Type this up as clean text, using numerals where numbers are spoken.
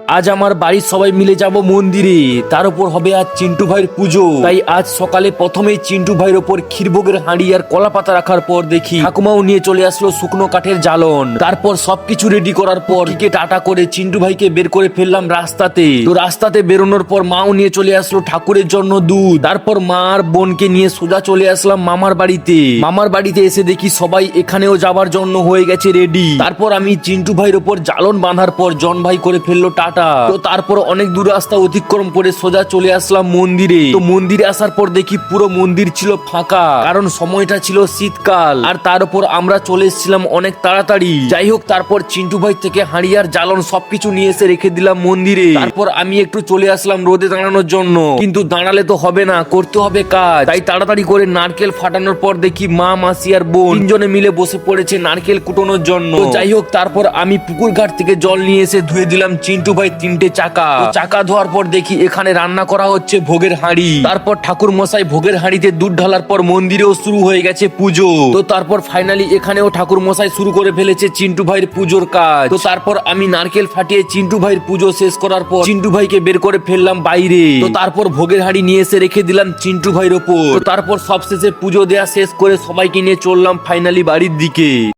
আজ আমার বাড়ির সবাই মিলে যাব মন্দিরে, তার উপর হবে আজ চিন্টু ভাইয়ের পুজো। তাই আজ সকালে প্রথমেই চিন্টু ভাইয়ের ওপর ক্ষীরভোগের হাঁড়ি আর কলা পাতা রাখার পর দেখি ঠাকুমাও নিয়ে চলে আসলো শুকনো কাঠের জ্বালন। তারপর সবকিছু রেডি করার পর টিকে টাটা করে চিন্টু ভাইকে বের করে ফেললাম রাস্তাতে। তো রাস্তাতে বেরোনোর পর মাও নিয়ে চলে আসলো ঠাকুরের জন্য দুধ। তারপর মা আর বোনকে নিয়ে সোজা চলে আসলাম মামার বাড়িতে। মামার বাড়িতে এসে দেখি সবাই এখানেও যাবার জন্য হয়ে গেছে রেডি। তারপর আমি চিন্টু ভাইয়ের ওপর জ্বালন বাঁধার পর জন ভাই করে ফেললো টাটা। তো তারপর অনেক দূর রাস্তা অতিক্রম করে সোজা চলে আসলাম মন্দিরে। তো মন্দিরে আসার পর দেখি পুরো মন্দির ছিল ফাঁকা, কারণ সময়টা ছিল শীতকাল আর তার উপর আমরা চলে এসেছিলাম অনেক তাড়াতাড়ি। যাই হোক, তারপর চিন্টু ভাই থেকে হাঁড়ি আর জ্বালন সবকিছু নিয়ে এসে রেখে দিলাম মন্দিরে। তারপর আমি একটু চলে আসলাম রোদে দাঁড়ানোর জন্য, কিন্তু দাঁড়ালে তো হবে না, করতে হবে কাজ। তাই তাড়াতাড়ি করে নারকেল ফাটানোর পর দেখি মা, মাসি আর বোন তিনজনে মিলে বসে পড়েছে নারকেল কুটোনোর জন্য। তো যাই হোক, তারপর আমি পুকুর ঘাট থেকে জল নিয়ে এসে ধুয়ে দিলাম চিন্টু ভাই তিনটে চাকা। চাকা ধোয়ার পর দেখি এখানে রান্না করা হচ্ছে ভোগের হাঁড়ি। তারপর ঠাকুর মশাই ভোগের হাঁড়িতে দুধ ঢালার পর মন্দিরেও শুরু হয়ে গেছে পুজো। তো তারপর ফাইনালি এখানেও ঠাকুর মশাই শুরু করে ফেলেছে চিন্টু ভাইয়ের পুজোর কাজ। তো তারপর আমি নারকেল ফাটিয়ে চিন্টু ভাইয়ের পুজো শেষ করার পর চিন্টু ভাইকে বের করে ফেললাম বাইরে। তো তারপর ভোগের হাঁড়ি নিয়ে এসে রেখে দিলাম চিন্টু ভাইয়ের ওপর। তো তারপর সবশেষে পুজো দেয়া শেষ করে সবাইকে নিয়ে চললাম ফাইনালি বাড়ির দিকে।